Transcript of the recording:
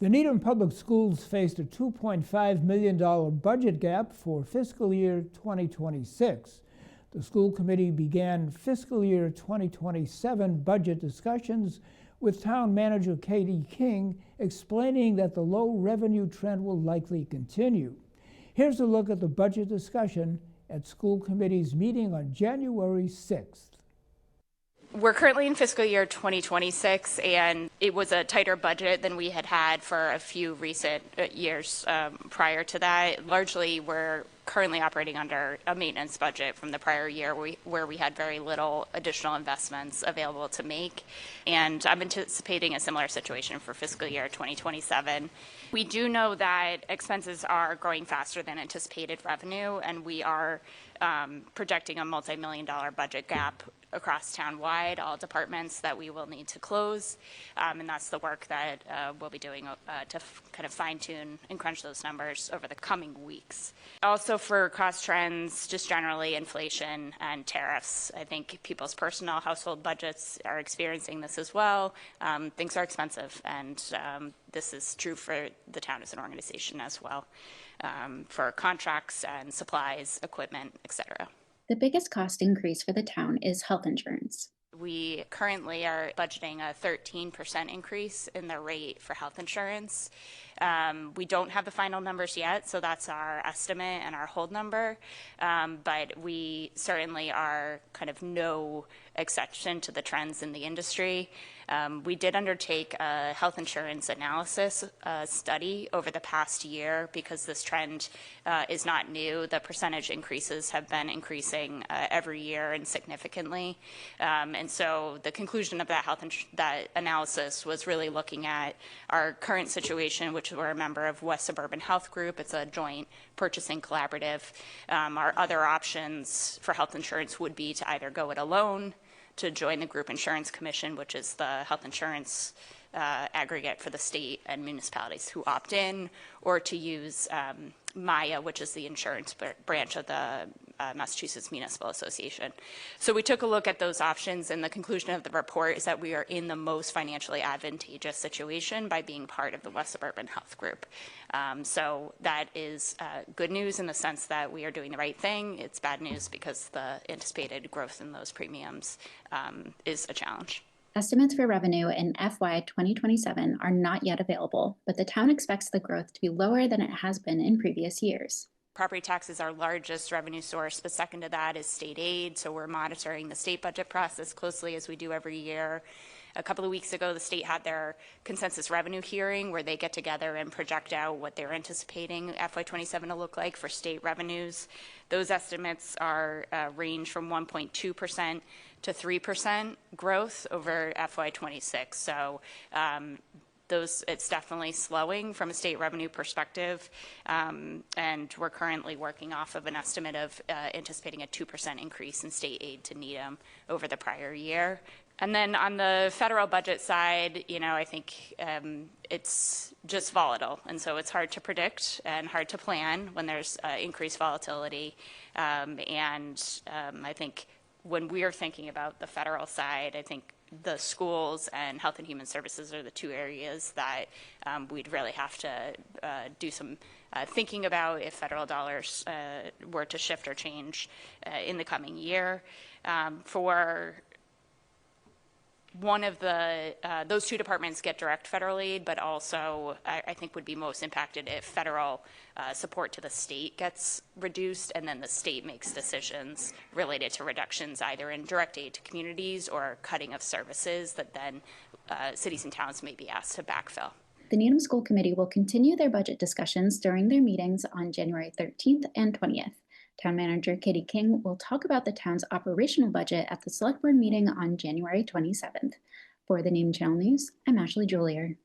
The Needham Public Schools faced a $2.5 million budget gap for fiscal year 2026. The school committee began fiscal year 2027 budget discussions with Town Manager Katie King explaining that the low revenue trend will likely continue. Here's a look at the budget discussion at school committee's meeting on January 6th. We're currently in fiscal year 2026, and it was a tighter budget than we had had for a few recent years prior to that. Largely, we're currently operating under a maintenance budget from the prior year where we had very little additional investments available to make. And I'm anticipating a similar situation for fiscal year 2027. We do know that expenses are growing faster than anticipated revenue, and we are projecting a multi-million-dollar budget gap across town-wide, all departments that we will need to close, and that's the work that we'll be doing to kind of fine-tune and crunch those numbers over the coming weeks. Also for cost trends, just generally inflation and tariffs. I think people's personal household budgets are experiencing this as well. Things are expensive, and this is true for the town as an organization as well, for contracts and supplies, equipment, etc. The biggest cost increase for the town is health insurance. We currently are budgeting a 13% increase in the rate for health insurance. We don't have the final numbers yet, so that's our estimate and our hold number. But we certainly are kind of no exception to the trends in the industry. We did undertake a health insurance analysis study over the past year because this trend is not new. The percentage increases have been increasing every year and significantly. And so the conclusion of that analysis was really looking at our current situation, which we're a member of West Suburban Health Group. It's a joint purchasing collaborative. Our other options for health insurance would be to either go it alone, to join the Group Insurance Commission, which is the health insurance aggregate for the state and municipalities who opt in, or to use Maya, which is the insurance branch of the Massachusetts Municipal Association. So we took a look at those options, and the conclusion of the report is that we are in the most financially advantageous situation by being part of the West Suburban Health Group. So that is good news in the sense that we are doing the right thing. It's bad news because the anticipated growth in those premiums is a challenge. Estimates for revenue in FY 2027 are not yet available, but the town expects the growth to be lower than it has been in previous years. Property tax is our largest revenue source. The second to that is state aid, so we're monitoring the state budget process closely as we do every year. A couple of weeks ago, the state had their consensus revenue hearing where they get together and project out what they're anticipating FY27 to look like for state revenues. Those estimates are range from 1.2% to 3% growth over FY26. So it's definitely slowing from a state revenue perspective, and we're currently working off of an estimate of anticipating a 2% increase in state aid to Needham over the prior year. And then on the federal budget side, I think it's just volatile, and so it's hard to predict and hard to plan when there's increased volatility. I think when we're thinking about the federal side, I think the schools and health and human services are the two areas that we'd really have to do some thinking about if federal dollars were to shift or change in the coming year. For one of those two departments get direct federal aid, but also I think would be most impacted if federal support to the state gets reduced, and then the state makes decisions related to reductions either in direct aid to communities or cutting of services that then cities and towns may be asked to backfill. The Needham School Committee will continue their budget discussions during their meetings on January 13th and 20th. Town Manager Katie King will talk about the town's operational budget at the Select Board meeting on January 27th. For the Needham Channel News, I'm Ashley Julier.